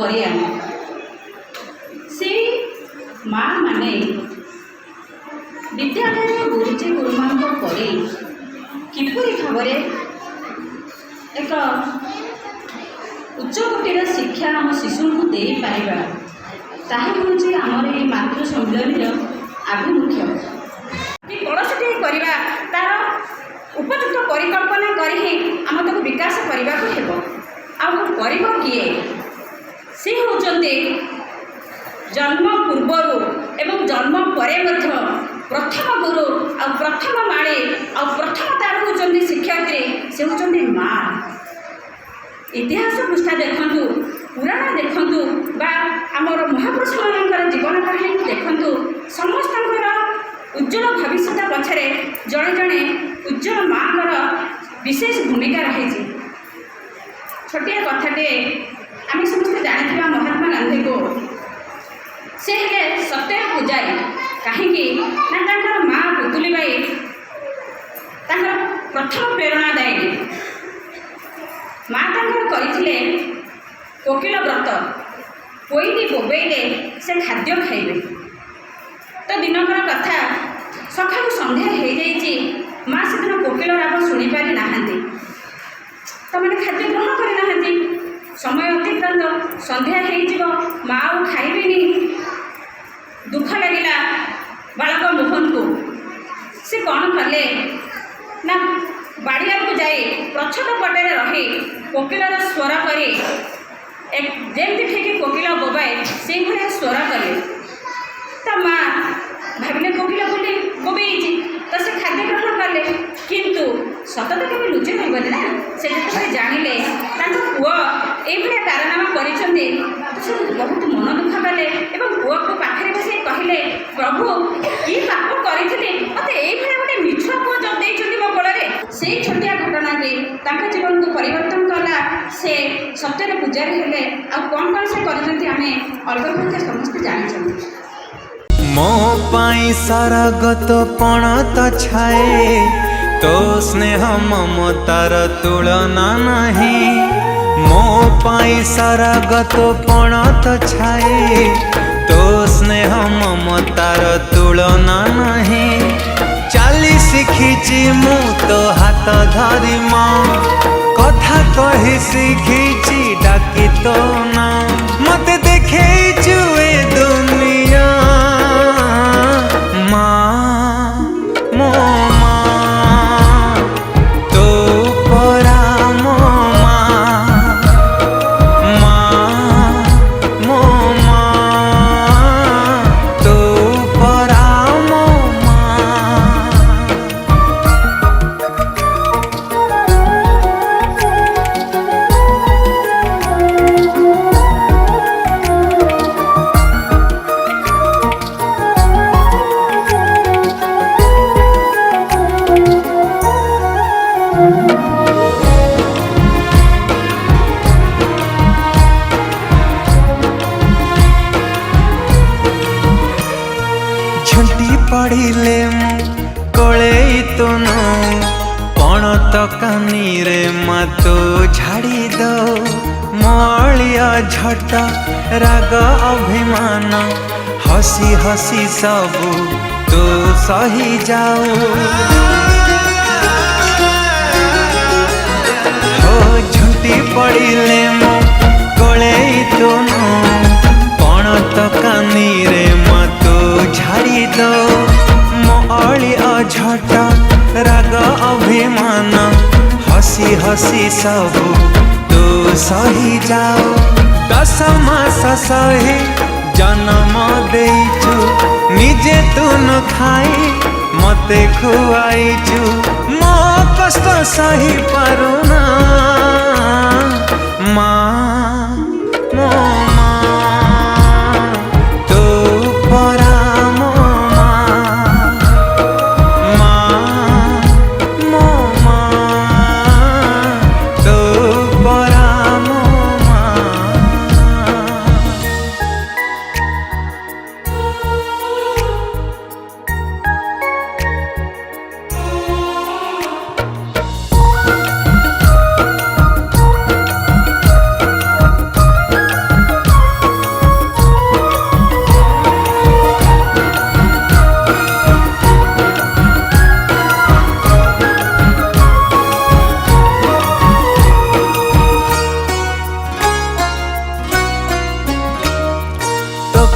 କରି ଆଣେ। ସେ ମା ମାନେ ବିଦ୍ୟାଳୟରେ ଗୁରୁଜୀ ଗୁରୁମାଙ୍କ ପରି କିପରି ଭାବରେ ଏକ ଉଚ୍ଚକୋଟୀର ଶିକ୍ଷା ଆମ ଶିଶୁଙ୍କୁ ଦେଇପାରିବା, ତାହା ହେଉଛି ଆମର ଏହି ମାତୃ ସମ୍ମିଳନୀର ଆଭିମୁଖ୍ୟ। କଳସଟିଏ କରିବା ତା'ର ଉପଯୁକ୍ତ ପରିକଳ୍ପନା କରି ହିଁ ଆମେ ତାକୁ ବିକାଶ କରିବାକୁ ହେବ। ଆଉ କରିବ କିଏ? ସେ ହେଉଛନ୍ତି ଜନ୍ମ ପୂର୍ବରୁ ଏବଂ ଜନ୍ମ ପରେ ମଧ୍ୟ ପ୍ରଥମ ଗୁରୁ ଆଉ ପ୍ରଥମ ମାଳି ଆଉ ପ୍ରଥମ ତାର ହେଉଛନ୍ତି ଶିକ୍ଷୟିତ୍ରୀ, ସେ ହେଉଛନ୍ତି ମା। ଇତିହାସ ପୃଷ୍ଠା ଦେଖନ୍ତୁ, ପୁରାଣ ଦେଖନ୍ତୁ ବା ଆମର ମହାପୁରୁଷମାନଙ୍କର ଜୀବନ କାହାଣୀକୁ ଦେଖନ୍ତୁ, ସମସ୍ତଙ୍କର ଉଜ୍ଜଳ ଭବିଷ୍ୟତ ପଛରେ ଜଣେ ଜଣେ ଉଜ୍ଜଳ ମାଙ୍କର ବିଶେଷ ଭୂମିକା ରହିଛି। ଛୋଟିଆ କଥାଟିଏ, ଆମେ ସମସ୍ତେ ଜାଣିଥିବା ମହାତ୍ମା ଗାନ୍ଧୀଙ୍କୁ। ସେ ହେଲେ ସତ୍ୟର ପୂଜାରୀ। କାହିଁକି ନା ତାଙ୍କର ମା ପୁତୁଲି ବାଇ ତାଙ୍କର ପ୍ରଥମ ପ୍ରେରଣାଦାୟିନୀ। ମା ତାଙ୍କର କରିଥିଲେ କୋକିଳ ବ୍ରତ। କୋଇଲି ବୋବେଇଲେ ସେ ଖାଦ୍ୟ ଖାଇବେ। ତ ଦିନକର କଥା, ସକାଳୁ ସନ୍ଧ୍ୟା ହେଇଯାଇଛି, ମା ସେଦିନ କୋକିଳ ରାବ ଶୁଣିପାରି ନାହାନ୍ତି, ତାମାନେ ଖାଦ୍ୟ ଗ୍ରହଣ କରିନାହାନ୍ତି। ସମୟ ଅତିକ୍ରାନ୍ତ, ସନ୍ଧ୍ୟା ହେଇଯିବ, ମା ଆଉ ଖାଇବେନି। ଦୁଃଖ ଲାଗିଲା ବାଳକ ମୋହନକୁ। ସେ କ'ଣ କଲେ ନା ବାଡ଼ିଆକୁ ଯାଇ ପ୍ରଚ୍ଛଦ ପଟରେ ରହି କୋକିଳର ସ୍ୱର କରି, ଯେମିତି ଠିକ୍ କୋକିଳ ବୋବାଏ ସେଇଭଳିଆ ସ୍ୱର କଲେ। ତା ମା ଭାବିଲେ କୋକିଳ ବୋଲି ବୋବେଇଛି, ତ ସେ ଖାଦ୍ୟ ଗ୍ରହଣ କଲେ। କିନ୍ତୁ ସତ ତ କେବେ ଲୁଚି ରହିବନି ନା। ସେ ଯେତେବେଳେ ଜାଣିଲେ ତାଙ୍କ ପୁଅ ଏଇଭଳିଆ କାରନାମା କରିଛନ୍ତି, ତ ସେ ବହୁତ ମନ ଦୁଃଖ କଲେ ଏବଂ ପୁଅକୁ ପାଖରେ ବସି କହିଲେ, ପ୍ରଭୁ କି ପାପ କରିଥିଲି, ମୋତେ ଏଇଭଳିଆ ଗୋଟେ ମିଛୁଆ ପୁଅ ଦେଇଛନ୍ତି ମୋ କୋଳରେ। ସେଇ ଛୋଟିଆ ଘଟଣାଟି ତାଙ୍କ ଜୀବନକୁ ପରିବର୍ତ୍ତନ କଲା। ସେ ସତ୍ୟର ପୂଜାରୀ ହେଲେ। ଆଉ କ'ଣ କ'ଣ ସେ କରିଛନ୍ତି ଆମେ ଅଳ୍ପ ବହୁତ ସମସ୍ତେ ଜାଣିଛନ୍ତି। ମୋ ପାଇଁ ସରଗତ ପଣତ ଛାଏ, ତୋ ସ୍ନେହ ମମତାର ତୁଳନା ନାହିଁ। ମୋ ପାଇଁ ସରଗତ ପଣତ ଛାଏ, ତୋ ସ୍ନେହ ମମତାର ତୁଳନା ନାହିଁ। ଚାଲି ଶିଖିଛି ମୁଁ ତୋ ହାତ ଧରି ମା, କଥା କହି ଶିଖିଛି ଡାକି ତୋ ନା। ମତେ ଦେଖେଇଛୁ ଏ ଦୁନିଆ ମା, ମୋ ମା, ତୋ ପରା ମୋ ମା, ମା, ମୋ ମା, ତୋ ପରା ମୋ ମା। ଝୁଣ୍ଟି ପଡ଼ିଲେ ମୁଁ କୋଳେଇ ତୁନୁ, ପଣତ କାନିରେ ମାତୁ ଝାଡ଼ି ଦଉ। ମଳିଆ ଝଟ ରାଗ ଅଭିମାନ, ହସି ହସି ସବୁ ତୁ ସହି ଯାଉ। ହୋ ଝୁଣ୍ଟି ପଡ଼ିଲେ ମୁଁ କୋଳେଇ ତୁନୁ, ପଣତ କାନିରେ ମାତୁ ଝାଡ଼ି ଦଉ। ମଳି ଅଝଟ ରାଗ ଅଭିମାନ, ହସି ହସି ସବୁ ତୁ ସହି ଯାଉ। 10 ମାସ ସହି ଜନ୍ମ ଦେଇଛୁ, ନିଜେ ତୁ ନ ଖାଇ ମତେ ଖୁଆଇଛୁ। ମୋ କଷ୍ଟ ସହି ପାରୁନା ମା, ମୋ ମା, ତୋ ପରା ମୋ ମା, ମା, ମୋ ମା, ତୋ ପରା ମୋ ମା।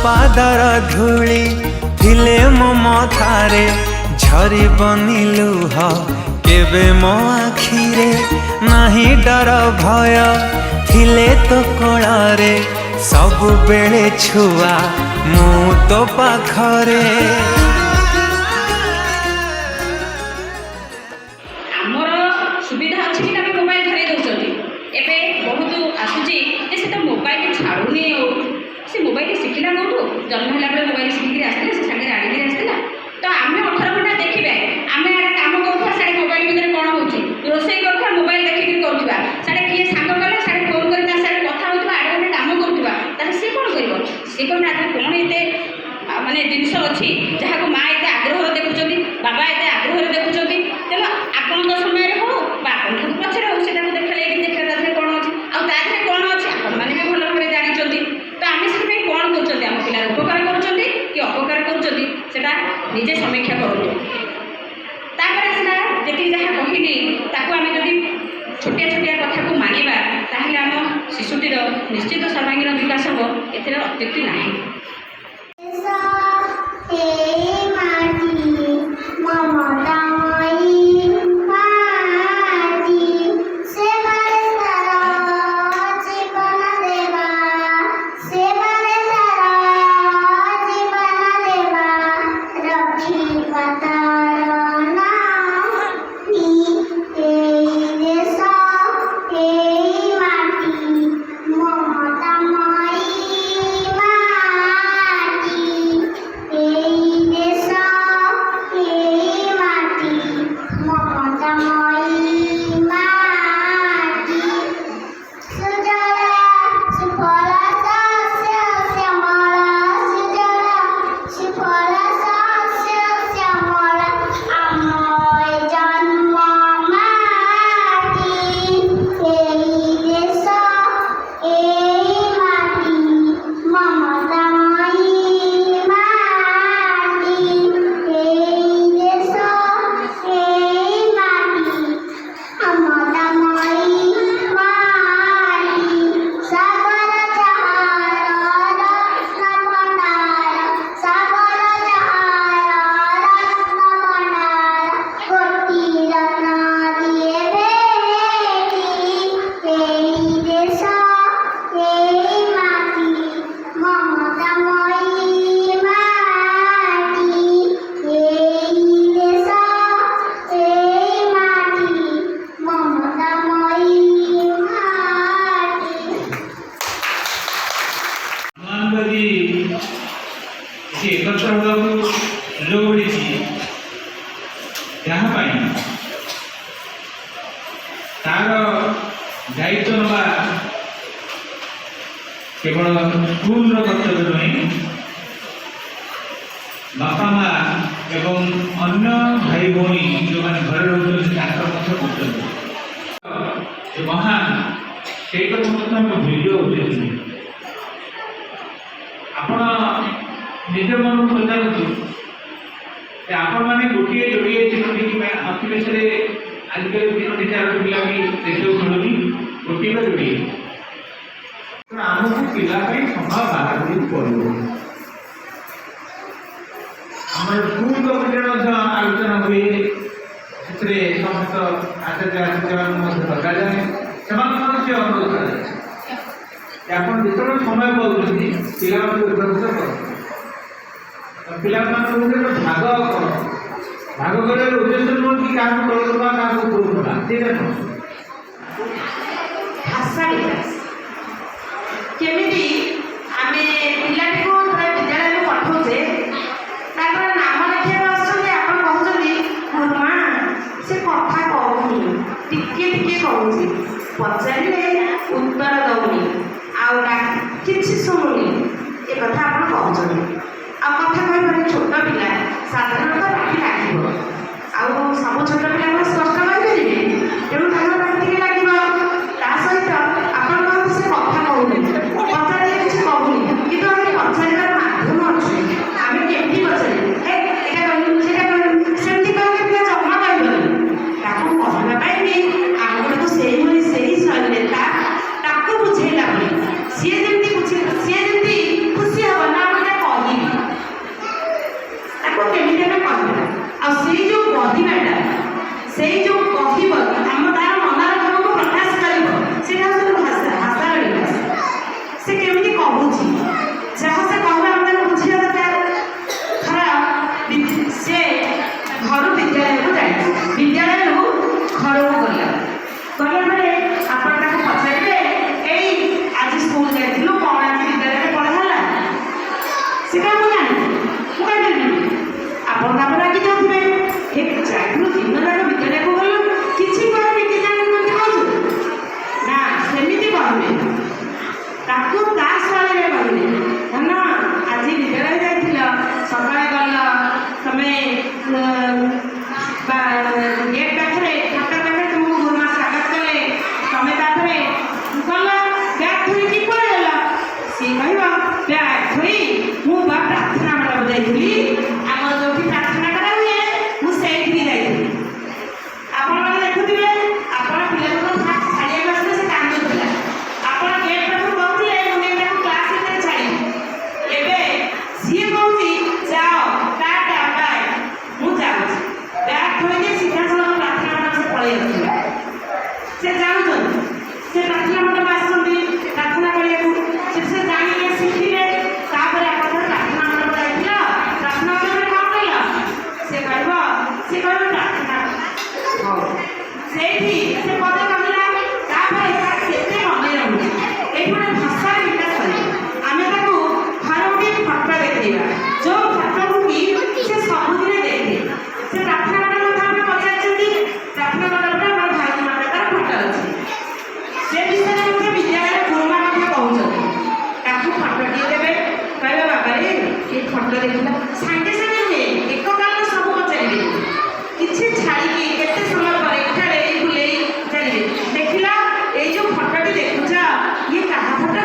ପାଦର ଧୂଳି ଥିଲେ ମୋ ମଥାରେ ଝରିବନି ଲୁହ କେବେ ମୋ ଆଖିରେ ନାହିଁ ଡର ଭୟ ଥିଲେ ତୋ କୋଳରେ ସବୁବେଳେ ଛୁଆ ମୁଁ ତୋ ପାଖରେ। ଆମର ସୁବିଧା ଅଛି କି ଆମେ ମୋବାଇଲ ଧରେଇ ଦେଉଛନ୍ତି। ଏବେ ବହୁତ ଆସୁଛି ଯେ ସେ ତ ମୋବାଇଲ ଛାଡ଼ୁନି ଆଉ ସେ ମୋବାଇଲ ଶିଖିଲା କେଉଁଠୁ? ଜନ୍ମ ହେଲା ବେଳେ ମୋବାଇଲ ଶିଖିକିରି ଆସିଥିଲା, ସେ ସାଙ୍ଗରେ ଆଣିକିରି ଆସିଥିଲା। ତ ଆମେ 18 ଘଣ୍ଟା ଦେଖିବା, ଆମେ କାମ କରୁଥିବା ସାଡ଼େ ମୋବାଇଲ ଭିତରେ କ'ଣ ହେଉଛି, ରୋଷେଇ କରୁଥିବା ମୋବାଇଲ ଦେଖିକିରି କରୁଥିବା, ସାଡ଼େ କିଏ ସାଙ୍ଗ ଗଲେ ସାଡ଼େ ଫୋନ୍ କରି ତା ସାଡ଼େ କଥା ହେଉଥିବା, ଆଡ଼େ ଗୋଟେ କାମ କରୁଥିବା, ତାହେଲେ ସିଏ କ'ଣ କରିବ? ସିଏ କହିବ ନା କ'ଣ ଏତେ ମାନେ ଜିନିଷ ଅଛି ଯାହାକୁ ମା ଏତେ ଆଗ୍ରହରେ ଦେଖୁଛନ୍ତି, ବାବା ଏତେ ଆଗ୍ରହରେ ଦେଖୁଛନ୍ତି, ତେଣୁ ଆପଣଙ୍କ ସମୟରେ ହଉ ବା ଆପଣଙ୍କ ପଛରେ ହଉ ସେଟାକୁ ଦେଖାଇକି ଦେଖିବା ତା ଦେହରେ କ'ଣ ଅଛି, ଆଉ ତା ଦେହରେ କ'ଣ ଅଛି ଆପଣମାନେ ବି ଭଲ ଭାବରେ ଜାଣିଛନ୍ତି। ତ ଆମେ ସେଥିପାଇଁ କ'ଣ କରୁଛନ୍ତି, ଆମ ପିଲାର ଉପକାର କରୁଛନ୍ତି କି ଅପକାର କରୁଛନ୍ତି ସେଟା ନିଜେ ସମୀକ୍ଷା କରନ୍ତୁ। ତାପରେ ଆସିଲା ଯେତିକି ଯାହା କହିଲି ତାକୁ ଆମେ ଯଦି ଛୋଟିଆ ଛୋଟିଆ କଥାକୁ ମାନିବା ତାହେଲେ ଆମ ଶିଶୁଟିର ନିଶ୍ଚିତ ସର୍ବାଙ୍ଗୀନ ବିକାଶ ହେବ, ଏଥିରେ ଅତ୍ୟୁକ୍ତି ନାହିଁ। एकत्र होगाकू सुजोग मिली जहाँपाई तार दायित्व नवा केवल स्कूल कर्तव्य नुहे बापा माँ एवं अन्य भाई भौणी जो मैंने घर रोचे महान से भिडियो उठे आपण निज मन को पचारतु आपण मैंने गोटे जोड़े चिन्ह अतिवेश आजिकल 3-4 पिला भी देखो मिलूनी गोटे जोड़े आमको पिला समय बाहर पड़ो आम स्कूल कमिटी आलोचना हुए समस्त आचार्य आचार्य डका जाए से अनुरोध कर आप जो समय पाँच पिला पिला भाग भाग कर उद्देश्य नुह कि क्या करवा क्या करूना भाषा विकास केमी आम पिला विद्यालय में पठाऊे नाम लिखा आसते आप कहते माँ से कथा कहूनी टिके कहूँ पचारे उत्तर दौनी कि शुणुनी एक कथा आप कहते आ कथा कह छोट पिला साधारणतः राखी लगे सब छोट पिला स्पष्ट करेंगे तेणु राखी लगे सहित आप से कथा कहूनी पचारे किसी कहूनी कि आम पचार माध्यम अच्छे आम केमी पचारे सेमती कहले पिला जमा कहनी कहवाई भी आम को से शैली बुझेला सी जमी खुशी हम ना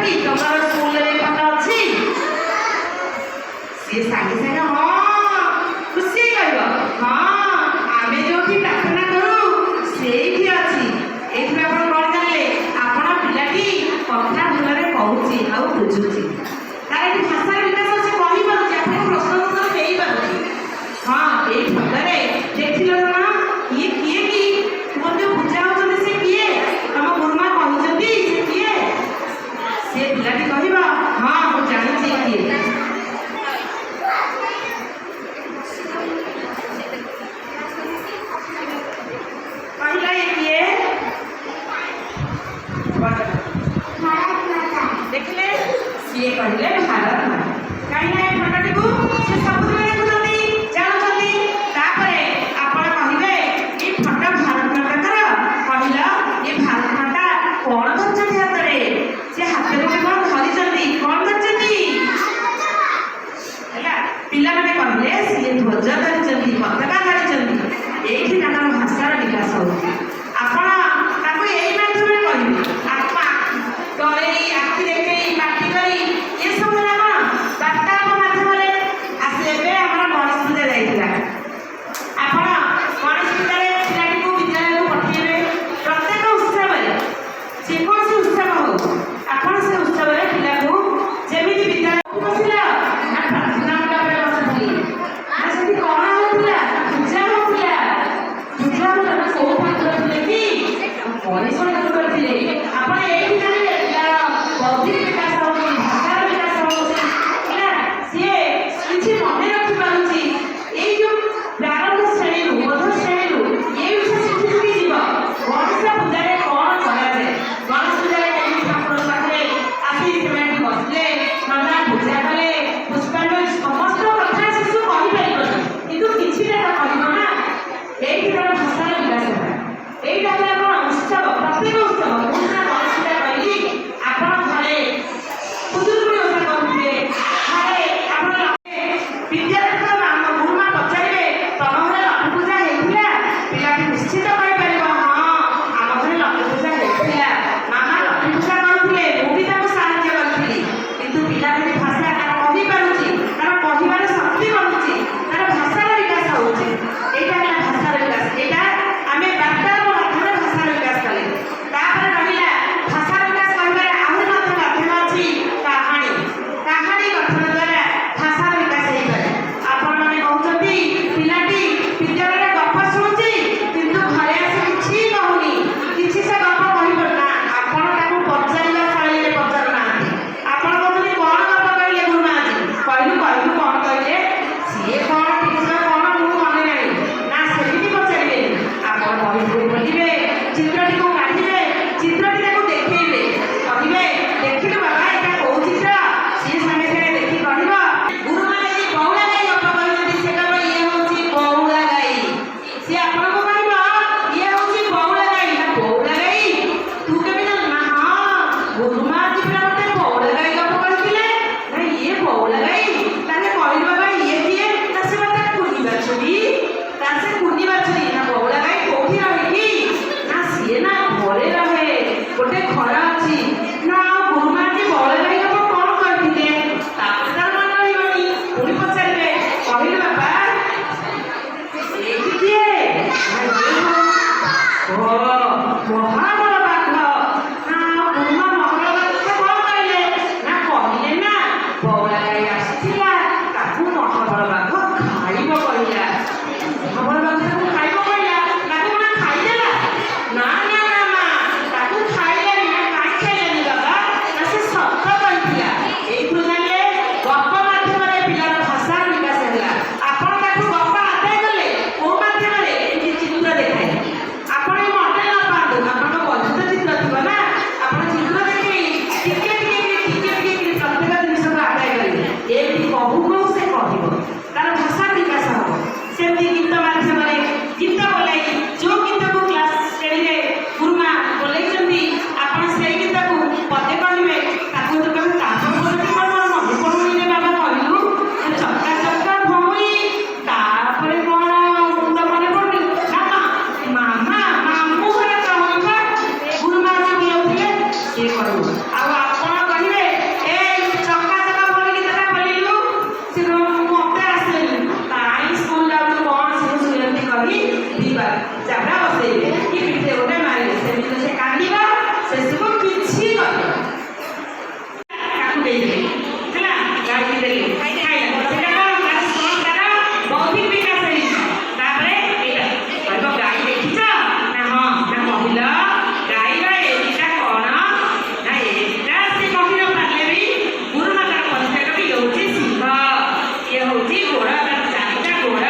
କି ତମର ସ୍କୁଲରେ ଫଟୋ ଅଛି? ସିଏ ସାଙ୍ଗେ ସାଙ୍ଗେ ହଁ ଖୁସି କହିବ, ହଁ ଆମେ ଯୋଉଠି ପ୍ରାର୍ଥନା କରୁ ସେଇଠି ଅଛି। ଏଇଥିରେ ଆପଣ କଣ ଜାଣିଲେ? ଆପଣ ପିଲାଟି କଥା ଭଲରେ କହୁଛି ଆଉ ବୁଝୁଛି, ତାର ଏଠି ଭାଷାର ବିକାଶ ଅଛି, କହିପାରୁଛି, ଆପଣଙ୍କୁ ପ୍ରଶ୍ନ ଉତ୍ତର ଦେଇପାରୁଛି। ହଁ ଏଇ ଫଟୋରେ ଦେଖିଲ କଣ ଇଏ କିଏ କି? ତୁମର ଯୋଉ ପୂଜା ହଉଛନ୍ତି ସେ କିଏ? ତମ ଗୁରୁମା କହିଛନ୍ତି ସେ କିଏ? ସେ ପିଲାଟି କହିବ ହଁ ମୁଁ ଜାଣିଛି କିଏ। କହିଲା ଏ କିଏ? ଦେଖିଲେ ସିଏ କହିଲେ ଭାରତ ମାତା। କାହିଁକି ନା ଏ ଫଟୋଟିକୁ ସେ ସବୁଦିନ ଦେଖୁଛନ୍ତି, ଜାଣୁଛନ୍ତି। ତାପରେ ଆପଣ କହିବେ ଏ ଫଟୋ ଭାରତ ମାତାଙ୍କର। କହିଲ ଏ ଭାରତ ମାତା କଣ ଧରିଛନ୍ତି ହାତରେ? ସେ ହାତରେ ଗୋଟେ କଣ ଧରିଛନ୍ତି? କଣ ଧରିଛନ୍ତି? ହେଲା, ପିଲାମାନେ କହିଲେ ସିଏ ଧ୍ୱଜ ଧରିଛନ୍ତି, ପତାକା ଧରିଛନ୍ତି। ଏଇଠି ତାଙ୍କର ଭାଷାର ବିକାଶ ହଉଛି। ଆପଣ ତାକୁ ଏଇ ମାଧ୍ୟମରେ କହିବେ, ଆତ୍ମା ଡରେଇ, ଆଖି ଦେଖେଇ, ପାଟି କରି, ଏସବୁ ହେଲା କଣ ବାର୍ତ୍ତାଳାପ ମାଧ୍ୟମରେ ଆସି। ଏବେ ଆମର ଗଣେଶ ପୂଜା ଯାଇଥିଲା, ଆପଣ ଗଣେଶ ପୂଜାରେ ପିଲାଟିକୁ ବିଦ୍ୟାଳୟକୁ ପଠେଇବେ। ପ୍ରତ୍ୟେକ ଉତ୍ସବରେ ଯେକୌଣସି ଉତ୍ସବ ହଉ ଆପଣ ସେ ଉତ୍ସବରେ ପିଲାକୁ ଯେମିତି ବିଦ୍ୟାଳୟକୁ ବସିଲା ନା ପ୍ରାର୍ଥନା ମଣ୍ଡପରେ ବସିଥିଲି ନା ସେଠି କଣ ହଉଥିଲା? ପୂଜା ହଉଥିଲା। ପୂଜା ହଉଥିଲା ନା କୋଉ ଠାକୁର ଥିଲେ କି? ମଣିଷ ଠାକୁର ଥିଲେ। ଆପଣ ଏଇଠି ଜାଣିଲେ ପିଲାର ବୌଦ୍ଧିକ ବିକାଶ ହଉଛି, ଭାଷାର ବିକାଶ ହଉଛି। ହେଲା, ସିଏ କିଛି ମନେ ରଖିପାରୁଛି। ଏଇ ଯୋଉ ପ୍ରାରମ୍ଭ ଶ୍ରେଣୀରୁ, ବୋଧ ଶ୍ରେଣୀରୁ ଏଇ ବିଷୟ ଶିଖି ଶିଖି ଯିବ। ଗଣେଶ ପୂଜାରେ କଣ କରାଯାଏ, ଗଣେଶ ପୂଜାରେ କେମିତି ଠାକୁରଙ୍କ ପାଖରେ ଆସି ସେମାନେ ବସିଲେ, ନନା ପୂଜା କଲେ, ପୁଷ୍ପାଞ୍ଜଳି, ସମସ୍ତ କଥା ଶିଶୁ କହିପାରିବନି କିନ୍ତୁ କିଛିଟା କହିବ ନା। ଏଇଠି ତାର ଭାଷାର ବିକାଶ ହେଲା। ଏଇଟା ହେଲା କଣ ଉତ୍ସବ, ପ୍ରତ୍ୟେକ ଉତ୍ସବ। ମୁଁ ସିନା ଗଣେଶ ପୂଜା କହିଲି, ଆପଣ ଘରେ ଖୁଦୁରୁକୁଣୀ ଓଷା କରୁଥିବେ, ଘରେ ଆପଣ ବିଦ୍ୟାଳୟରେ ଆମ ଗୁରୁମା ପଚାରିବେ ତମ ଘରେ ଲକ୍ଷ୍ମୀ ପୂଜା ହେଇଥିଲା? ପିଲାଟି ନିଶ୍ଚିତ କହିପାରିବ ହଁ ଆମ ଘରେ ଲକ୍ଷ୍ମୀ ପୂଜା ହେଇଥିଲା, ମାମା ଲକ୍ଷ୍ମୀ ପୂଜା କରୁଥିଲେ, ମୁଁ ବି ତାକୁ ସାହାଯ୍ୟ କରିଥିଲି। କିନ୍ତୁ ପିଲାଟି ଭାଷା ତାର କହିପାରୁଛି, ତାର କହିବାର ଶକ୍ତି ବଢୁଛି, ତାର ଭାଷାର ବିକାଶ ହଉଛି। ଏଇଟା ହେଲା ଭାଷାର ବିକାଶ। ଏଇଟା ଆମେ ବାର୍ତ୍ତାଳାପ ମାଧ୍ୟମରେ ଭାଷାର ବିକାଶ କଲେ। ତାପରେ ରହିଲା ଭାଷାର ବିକାଶ କରିବାରେ ଆହୁରି ମଧ୍ୟ ମାଧ୍ୟମ ଅଛି, କାହାଣୀ। କାହାଣୀ ଗଠନ ଦ୍ୱାରା ଭାଷାର ବିକାଶ ହେଇପାରେ। ଆପଣମାନେ କହୁଛନ୍ତି ପିଲାଟି ବିଦ୍ୟାଳୟରେ ଗପ ଶୁଣୁଛି କିନ୍ତୁ ଘରେ ଆସି କିଛି କହୁନି, କିଛି ସେ ଗପ କହିପାରୁନା। ଆପଣ ତାକୁ ପଚାରିବା ଶୈଳୀରେ ପଚାରୁନାହାନ୍ତି। ଆପଣ କହୁଛନ୍ତି କଣ ଗପ କହିଲେ ଗୁରୁମା ଆଜି? କହିଲୁ କହିଲୁ କଣ କହିଲେ? ସିଏ କଣ ଠିକରେ କଣ ମୁଁ ମନେ ନାହିଁ ନା, ସେମିତି ପଚାରିବେନି। ଆପଣ ବହିକୁ ଖୋଲିବେ, ଚିତ୍ରଟିକୁ କାଢିବେ, ଚିତ୍ରଟି ତାକୁ ଦେଖେଇବେ, କହିବେ ଦେଖିଲୁ ବାବା ଏଇଟା କୋଉ ଚିତ୍ର? ସିଏ ସାଙ୍ଗେ ସାଙ୍ଗେ ଦେଖି କହିବ ଗୁରୁମା ଏଇ ବଉଳା ଗାଈ ଗପ କହିଛନ୍ତି। ସେ କହିବ ଇଏ ହଉଛି ବଉଳା ଗାଈ। ସିଏ ଆପଣଙ୍କୁ କହିବ ଇଏ ହଉଛି ବଉଳା ଗାଈ। ନା ବଉଳା ଗାଈ ତୁ କେମିତି ଜାଣିଲୁ? ନା ହଁ ଗୁରୁମା ଆଜି ପୁରା ଗୋଟେ ବଉଳା ଗାଈ ଗପ କହିଥିଲେ। ନା ଇଏ ବଉଳା ଗାଈ? ତାହେଲେ କହିଲୁ ବାବା ଇଏ କିଏ? ନା ସେ ମତେ କୁନି ବାଛୁରୀ। ତା ସେ କୁନି ବାଛୁରୀ। ନା ବଉଳା ଗାଈ କୋଉଠି ରହେ କି? ନା ସିଏ ନା ଘରେ ରହେ, ଗୋଟେ ଘର ଅଛି। ନା ଗୁରୁମା ଆଜି ବଉଳା ଗାଈ ଗପ କଣ କହିଥିଲେ? ତାପରେ ତାର ମନେ ରହିବନି, ପୁଣି ପଚାରିବେ କହିଲୁ ବାବା ଏଇଠି କିଏ? ମହାବଳ ବାଘ। ନା ଗୁରୁମା ମହାବଳ ବାଘ କଣ କହିଲେ? ନା କହିଲେ ନା ବଉଳା ଗାଈ ଆସିଥିଲା, ତାକୁ ମହାବଳ ବାଘ ଖାଇବ କହିଲା। ତାକୁ ଦେଇଦେଲେ ହେଲା ଗାଈକି ଦେଲେ ଖାଇଲା ସେଇଟା କ'ଣ ତାର ବୌଦ୍ଧିକ ବିକାଶ ହେଇଛି ତାପରେ ଏଇଟା କହିବ ଗାଈ ଦେଖିଛ ନା ହଁ ନା କହିଲ ଗାଈର ଏଇଟା କ'ଣ ନା ଏଇଟା ସେ କହି ନ ପାରିଲେ ବି ଗୁରୁମା ତାର ପରିଚୟ ବି ହେଉଛି ସିଂହ ଇଏ ହେଉଛି ଘୋଡ଼ ତାର ଚାରିଟା ଘୋଡ଼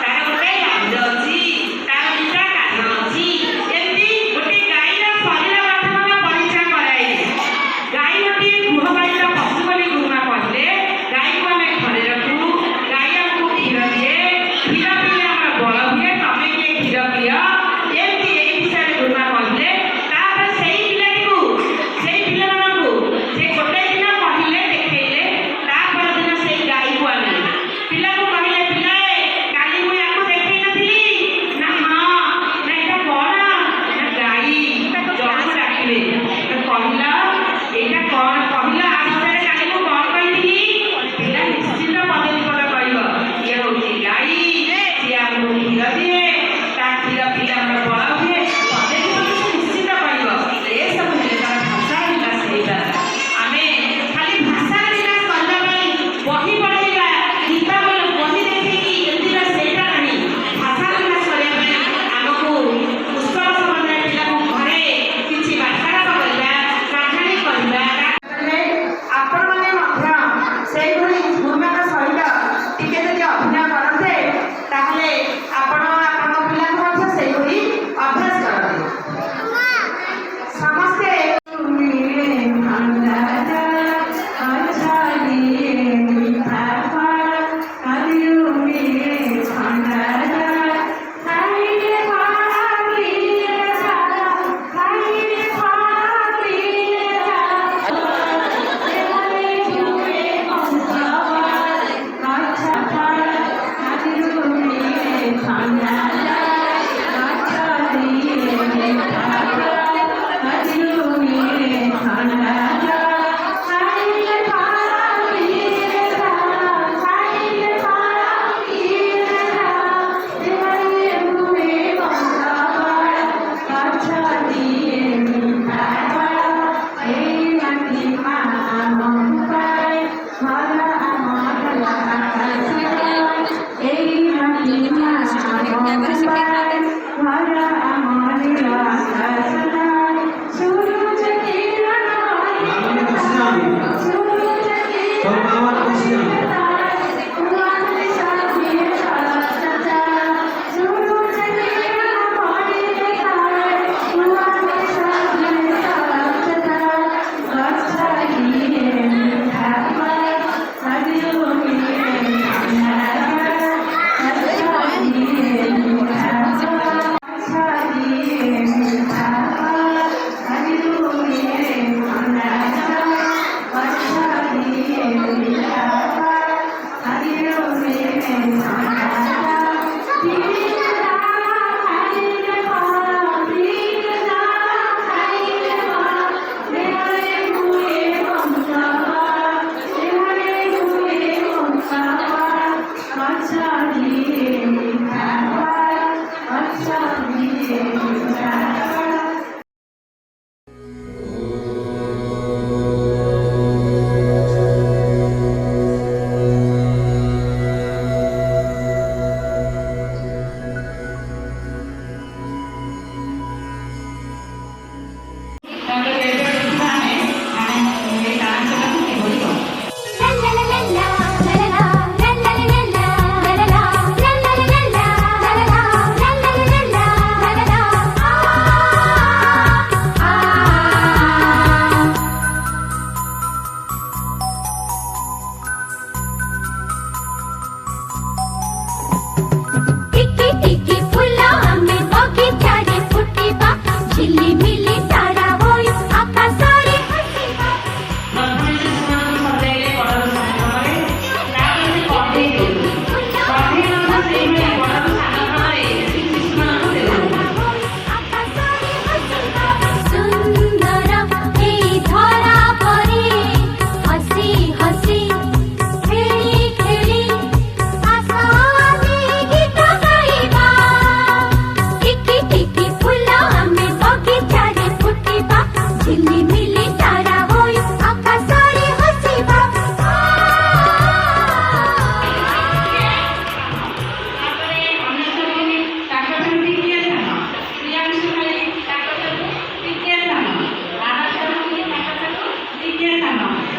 ତାର ଗୋଟେ ଲାଞ୍ଜ ଅଛି ତାର ଦିଟା କାନ ଅଛି ଏମିତି ଗୋଟେ ଗାଈର ଶରୀର ଗଠନର ପରିଚୟ କରାଇଲେ ଗାଈ ଗୋଟିଏ ଗୃହପାଳିତ ପଶୁ ବୋଲି ଗୁରୁମା କହିଲେ ଗାଈକୁ ଆମେ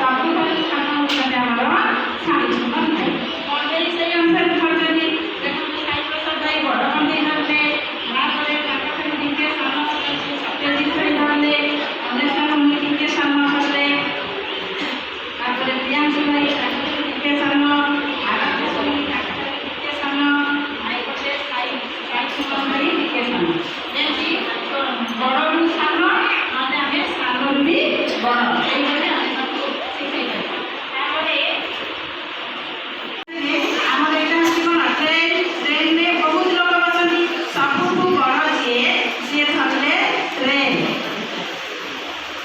ସବୁଠାରୁ ସାନ ହେଉଛନ୍ତି ଆମର ଶାଢ଼ୀ ସୁନ୍ଦର ଭାଇ। କଣ୍ଢେଇ ସେଇ ଅନୁସାରେ ଧରିଛନ୍ତି। ଦେଖନ୍ତୁ ସାଇ ପ୍ରସାଦ ଭାଇ ବଡ଼ କଣ୍ଢେଇ ଧରିଲେ, ତାପରେ ତାଙ୍କଠାରୁ ଟିକେ ସାନ ହେଉଛନ୍ତି ସତ୍ୟଜିତ ଭାଇ ଧରିଲେ, ଅନ୍ୱେଷଣ ଭାଇ ଟିକେ ସାନ ଧରିଲେ, ତାପରେ ପ୍ରିୟାଂଶୁ ଭାଇ ତାଙ୍କଠାରୁ ଟିକେ ସାନ, ଆରାଧ୍ୟ ସ୍ୱାମୀ ତାଙ୍କଠାରୁ ଟିକେ ସାନ, ଭାଇ ଗୋଟେ ସାଇ ସୁନ୍ଦର ଭାଇ ଟିକେ ସାନ। ଯେମିତି ବଡ଼ରୁ ସାନ, ନହେଲେ ଆମେ ସାନରୁ ବି ବଡ଼, ସେଇଭଳି ଆମେ ତାକୁ ଶିଖେଇପାରିବା। ତାପରେ ଆମର ଏଇଟା ହେଉଛି କ'ଣ ଟ୍ରେନ୍। ଟ୍ରେନ୍ରେ ବହୁତ ଲୋକ ବସନ୍ତି। ସବୁଠୁ ବଡ଼ ଯିଏ ସିଏ ଧରିଲେ ଟ୍ରେନ୍।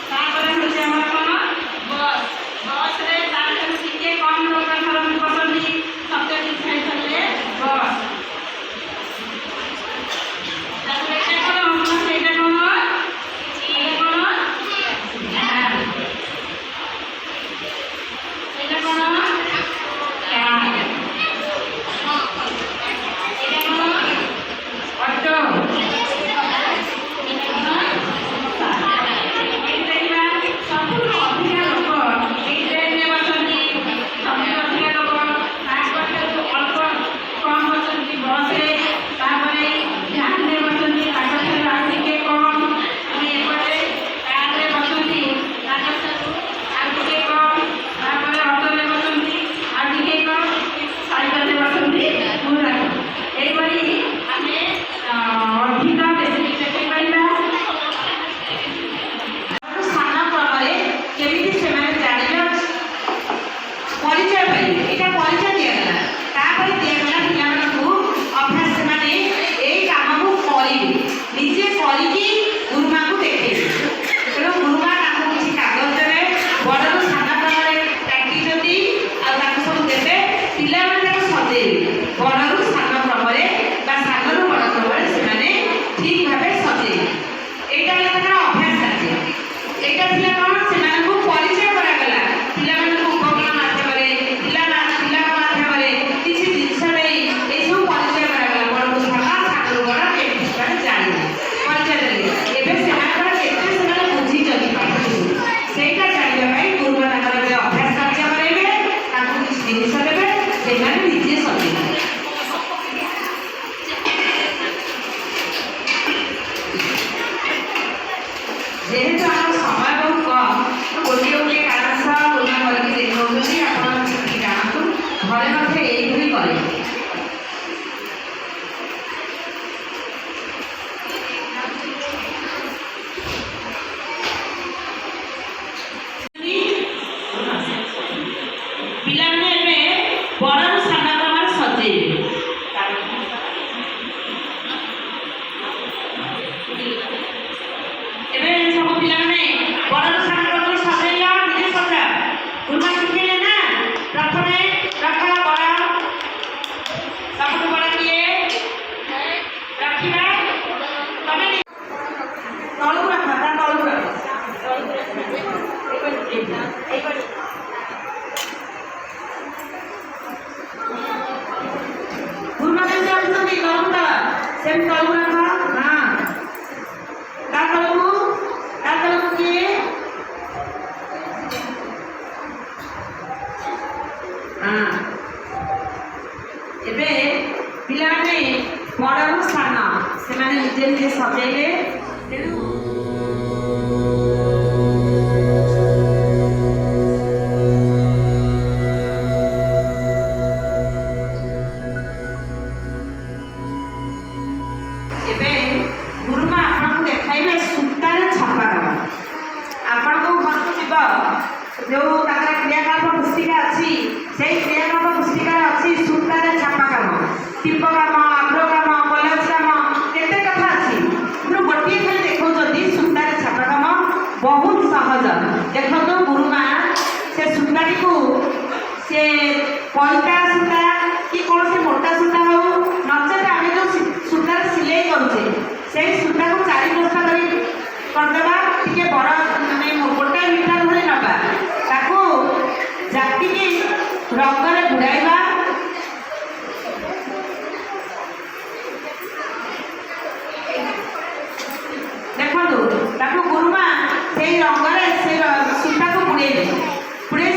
ତାପରେ ହେଉଛି ଆମର କ'ଣ ବସ୍। ବସ୍ରେ ତାଠାରୁ ଟିକେ କମ୍ ଲୋକ ବସନ୍ତି। ସତ୍ୟଜିତ ଭାଇ ଧରିଲେ ବସ୍। ତାପରେ ଏଇଟା କ'ଣ ସେଇଟା କ'ଣ ଏଇଟା କ'ଣ ଭ୍ୟାନ୍। ସେଇଟା କ'ଣ କ୍ୟାବ୍। ଏଇଟା କ'ଣ ଅଟୋ। ଏଇଟା କ'ଣ ଏଇଠି ଦେଖିବା ସବୁଠୁ ଅଧିକା ଲୋକ ଏଇ ଟ୍ରେନ୍ରେ ବସନ୍ତି। ସବୁଠୁ ଅଧିକା ଲୋକ ତାଙ୍କଠାରୁ ଅଳ୍ପ କମ୍ ବସନ୍ତି ବସ୍ରେ। ତାପରେ ଭ୍ୟାନ୍ରେ ବସନ୍ତି, ତାଙ୍କଠାରୁ ଆଉ ଟିକେ କମ୍। ଆମେ ଏପଟେ କାର୍ରେ ବସନ୍ତି, ତାଙ୍କଠାରୁ ଆଉ ଟିକେ କମ୍। ତାପରେ ଅଟୋରେ ବସନ୍ତି, ଆଉ ଟିକେ କମ୍। ସାଇକେଲରେ ବସନ୍ତି ପୁରା କମ୍। ଏଇଭଳି ଆମେ ଅଧିକ ବେଶୀ ଦେଖେଇ ପାରିବା। ସାନ କ୍ରମରେ କେମିତି ସେମାନେ ଜାଣିବେ ପରିଚୟ ପାଇବେ, ଏଇଟା ପରିଚୟ ଦିଆଗଲା। ତାପରେ ଦିଆଗଲା ପିଲାମାନଙ୍କୁ ଅଭ୍ୟାସ, ସେମାନେ ଏଇ କାମକୁ କରିବେ, ନିଜେ କରିକି ଗୁରୁମାଙ୍କୁ ଦେଖେଇବେ। ତେଣୁ ଗୁରୁମା ତାଙ୍କୁ କିଛି କାଗଜ ଦେବେ, ବଡ଼ରୁ ସାନ କ୍ରମରେ ଡାକିଛନ୍ତି ଆଉ ତାକୁ ସବୁ ଦେବେ। ପିଲାମାନେ ତାକୁ ସଜେଇବେ, ବଡ଼ରୁ ସାନ କ୍ରମରେ ବା ସାନରୁ ବଡ଼ କ୍ରମରେ ସେମାନେ ଠିକ୍ ଭାବେ ସଜେଇବେ। ଏଇଟା ହେଲା ତାଙ୍କର ଅଭ୍ୟାସ କାର୍ଯ୍ୟ। ଏଇଟା ଥିଲା କ'ଣ ସେମାନଙ୍କୁ ପରିଚୟ କରାଗଲା। ପିଲାମାନଙ୍କୁ ଉପକରଣ ମାଧ୍ୟମରେ, ପିଲାଙ୍କ ମାଧ୍ୟମରେ କିଛି ଜିନିଷ ନେଇ ଏସବୁ ପରିଚୟ କରାଗଲା। ବଡ଼କୁ ସାନ, ସାନରୁ ବଡ଼ କେମିତି ସେମାନେ ଜାଣିବେ, ପରିଚୟ ଦେଲେ। ଏବେ ସେମାନଙ୍କର କେତେ ସେମାନେ ବୁଝିଛନ୍ତି ପାଠକୁ, ସେଇଟା ଜାଣିବା ପାଇଁ ଗୁରୁମା ତାଙ୍କର ଏବେ ଅଭ୍ୟାସ କାର୍ଯ୍ୟ କରାଇବେ। ତାଙ୍କୁ କିଛି ଜିନିଷ ଦେବେ, ସେମାନେ ନିଜେ ସଜେଇବେ। ଯେହେତୁ ଆମର ସମୟ ବହୁତ କମ୍, ଗୋଟିଏ ଗୋଟିଏ କାରଣ ସହ ଗୁରୁମା କରିକି ଦେଖାଉଛନ୍ତି। ଆପଣ ସେତିକି ଜାଣନ୍ତୁ, ଘରେ ମଧ୍ୟ ଏଇଭଳି କରିବେ। ପିଲାମାନେ ଏବେ ବଡ଼ରୁ ସାନ କ୍ରମରେ ସଜେଇବେ। ଏବେ ସବୁ ପିଲାମାନେ ବଡ଼ରୁ ସାନ କ୍ରମରେ ସଜେଇଲ, ନିଜେ ସଜା। ଗୁରୁମା ଶିଖେଇଲେ ନା, ପ୍ରଥମେ ରଖ ବଡ଼, ସବୁଠୁ ବଡ଼ କିଏ ରଖିବା। ତମେ ତଳକୁ ରଖ, ତା ତଳକୁ ରଖ। ଗୁରୁମା କେମିତି ରଖୁଛନ୍ତି ତଳକୁ ତଳ, ସେମିତି ତଳକୁ ରଖ। ହଁ, ତା ତଳକୁ କିଏ। ହଁ, ଏବେ ପିଲାମାନେ ବଡ଼ରୁ ସାନ ସେମାନେ ନିଜେ ନିଜେ ସଜେଇଲେ। ତେଣୁ ଏବେ ଗୁରୁମା ଆପଣଙ୍କୁ ଦେଖାଇବେ ସୂତାରେ ଛପା କାମ। ଆପଣଙ୍କୁ ଘରକୁ ଯିବ, ଯେଉଁ ତାଙ୍କର କ୍ରିୟାକଳାପ ପୁସ୍ତିକା ଅଛି, ସେଇ କ୍ରିୟାକଳାପ ପୁସ୍ତିକାରେ ଅଛି ସୂତାରେ ଛପା କାମ, ଟିପ କାମ, ଆଗ୍ର କାମ, କଲଜ କାମ, କେତେ କଥା ଅଛି। କିନ୍ତୁ ଗୋଟିଏ ଖାଲି ଦେଖାଉଛନ୍ତି ସୂତାରେ ଛପା କାମ, ବହୁତ ସହଜ। ଦେଖନ୍ତୁ ଗୁରୁମା ସେ ସୂତାଟିକୁ ସେ ପଇତା ସୂତା କି କୌଣସି ମୋଟା ସୂତା ହଉ, ନଚେତ ଆମେ ଯେଉଁ ସୂତାରେ ସିଲେଇ କରୁଛେ ସେଇ ସୂତାକୁ 4 ବସ୍ତା କରିଦେବା, ଟିକେ ବଡ଼ ମାନେ ଗୋଟା ମିଟର ଭଳି ନେବା, ତାକୁ ଜାକିକି ରଙ୍ଗରେ ବୁଡ଼ାଇବା। ଦେଖନ୍ତୁ ତାକୁ ଗୁରୁମା ସେଇ ରଙ୍ଗରେ ସେଇ ସୂତାକୁ ବୁଡ଼େଇବେ। ବୁଡ଼େଇ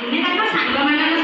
ଦିନେ ତାଙ୍କ ସାଙ୍ଗମାନଙ୍କ